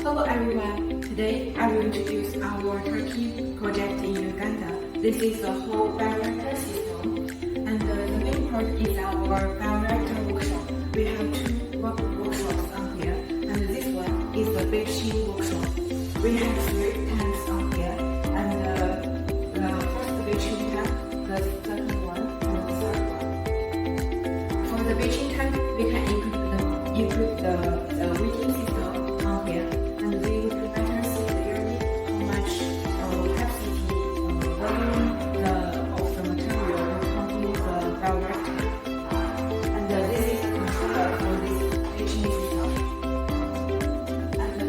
Hello everyone, today I will introduce our Turkey project in Uganda. This is the whole bioreactor system, and the main part is our bioreactor workshop. We have two workshops on here, and this one is the batching workshop. We have 3 tanks on here, and the first batching tank, the second one, and the third one. For the batching tank, we can include the waiting system on here.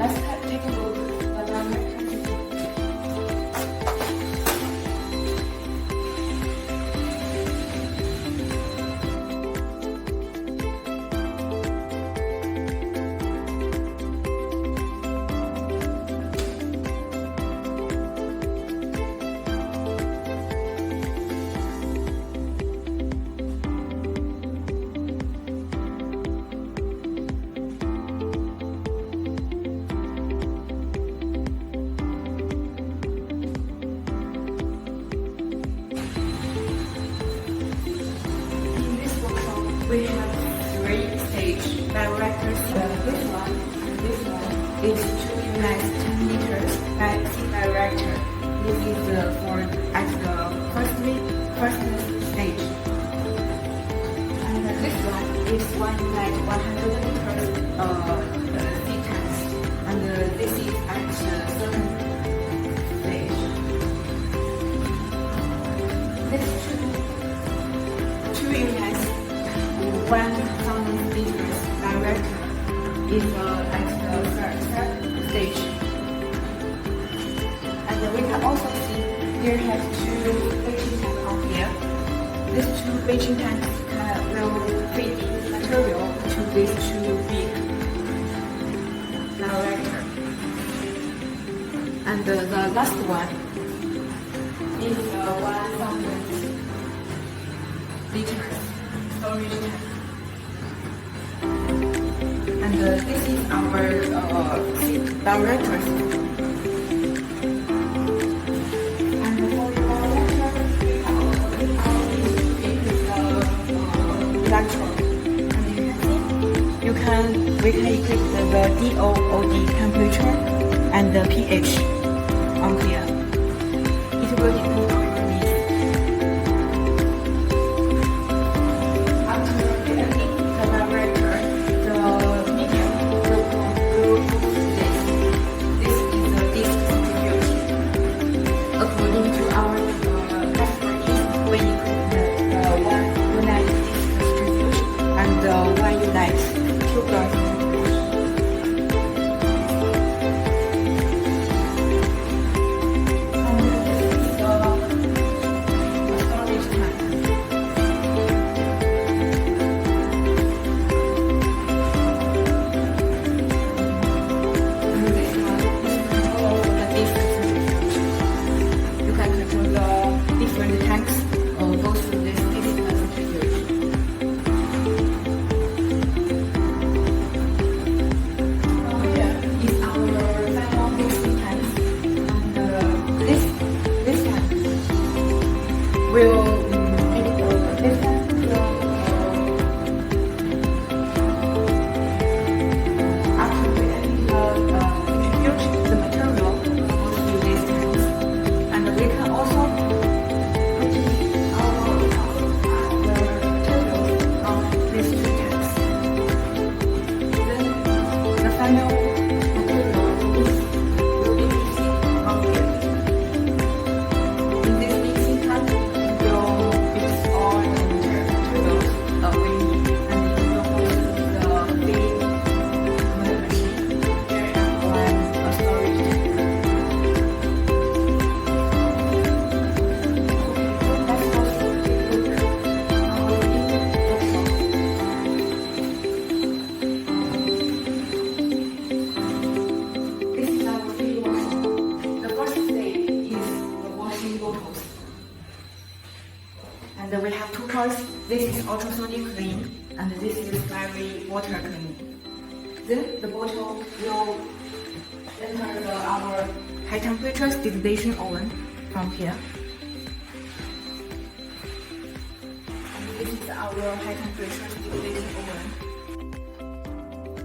Let's take a look at the bioreactor system. We have 3-stage bioreactors. This one is 2 units 10 liters by Seed Bioreactor. This is for at the first stage. And this one is 1 unit 100 liters seed tanks. And this is at the second stage. This 2 units 1,000 liters bioreactor is at the third stage. And we can also see here has 2 batching tanks on here. These 2 batching tanks will feed material to these 2 big bioreactor. And the last one is 1,000 liters storage tank. And this is our bioreactor system. And for the bioreactor, we can also include the electrode. And you can see, we can equip the DOOD temperature and the pH on here. It will depend on your needs. And we have 2 parts. This is ultrasonic clean, and this is very water clean. Then the bottle will high temperature sterilization oven from here. And this is our high temperature sterilization oven.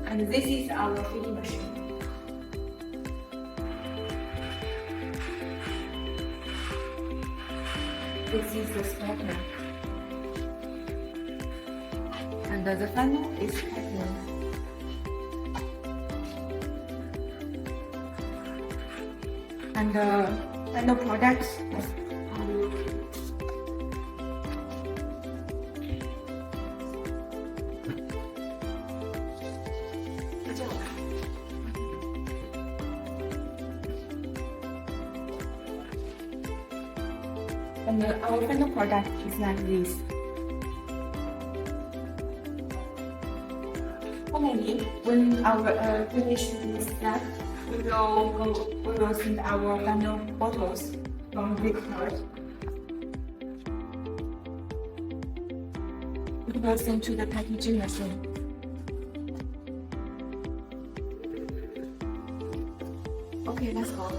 And this is our filling machine. This is the stapler. And the final is packing. And the final product is and our final product is like this. Finally, when our finish this step, we will send our final bottles from this part. We will send to the packaging machine. Okay, let's go.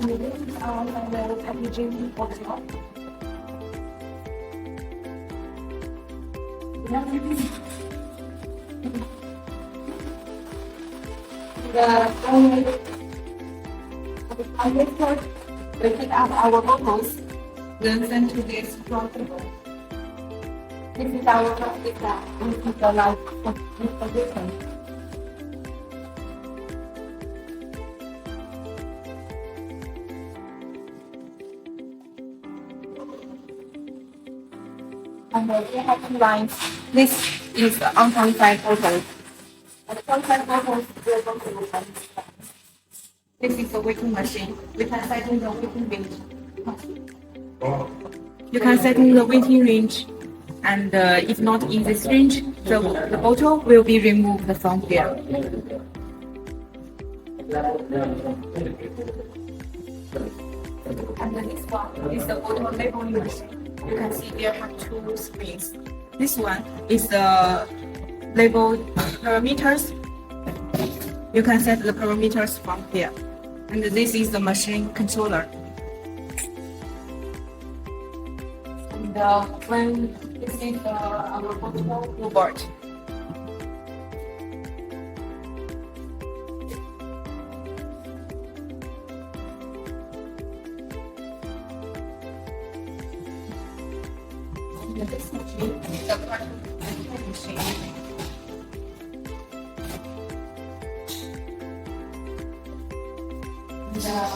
And this is our final packaging bottle. The final part, we pick up our bottles, then send to this portable. This is our plastic bag. This is the light position. And we have two lines. This is the unqualified bottles. The qualified bottles will go to the lines. This is the weighing machine. We can set in the weighting range. You can set in the weighting range, and if not in this range, the bottle will be removed from here. And the next one is the bottle labeling machine. You can see there have two screens. This one is the label parameters. You can set the parameters from here. And this is the machine controller. And when this is our bottle robot. This machine is the carton machine.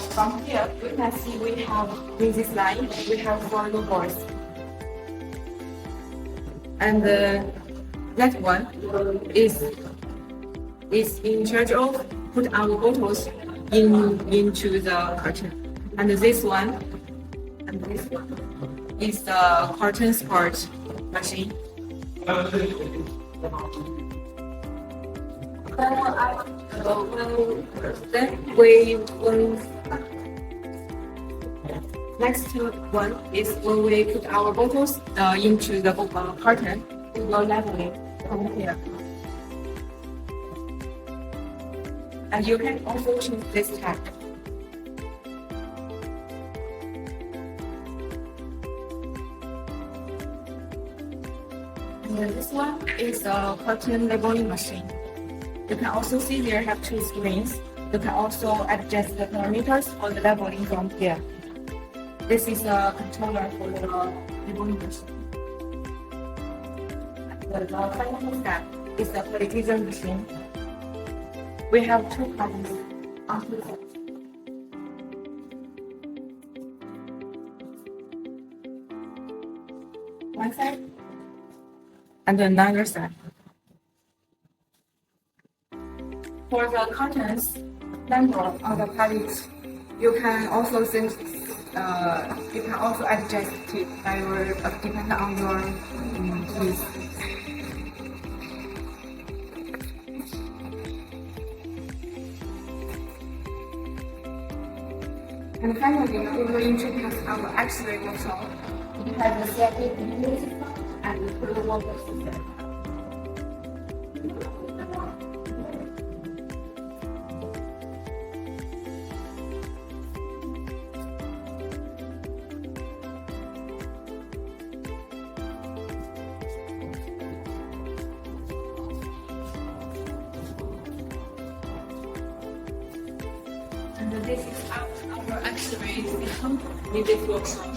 From here, we can see we have in this line we have 4 robots, and that one is in charge of put our bottles into the carton, and this one is the carton sport machine. Next one is when we put our bottles into the carton, we will level it from here. And you can also choose this tag. And this one is a carton labeling machine. You can also see there have 2 screens. You can also adjust the parameters for the labeling from here. This is a controller for the labeling machine. The final step is the purification machine. We have 2 columns on 2 sides. One side and another side. For the contents number on the pallet, you can also adjust it by depending on your needs. And finally, we will introduce our X-ray workshop. We have the CIP system and the cold water system. And this is our X-ray system in this workshop.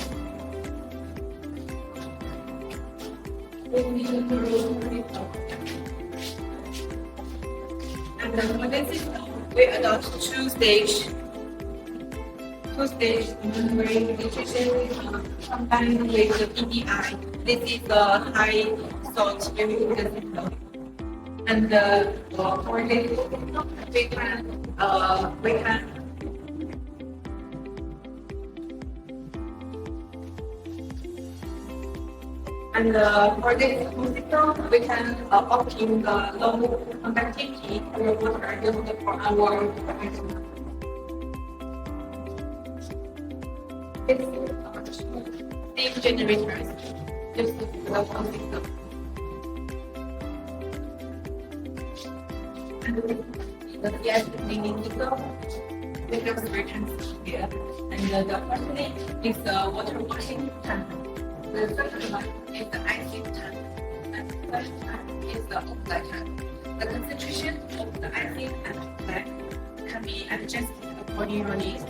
And for this system, we adopt two-stage membrane filtration combined with the PDI. This is the high salt removal system. And for this system, we can And for this system, we can obtain the low conductivity of the water used for our production. This is steam generators used for the whole system. And the gas cleaning system, we have solutions here. And the first thing is the water washing tank. The second one is the acid tank, and the third tank is the oxide tank. The concentration of the acid and oxide can be adjusted according to your needs.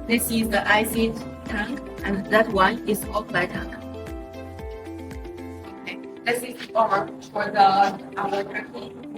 This is the acid tank, and that one is oxide tank. Okay, this is all for our tracking.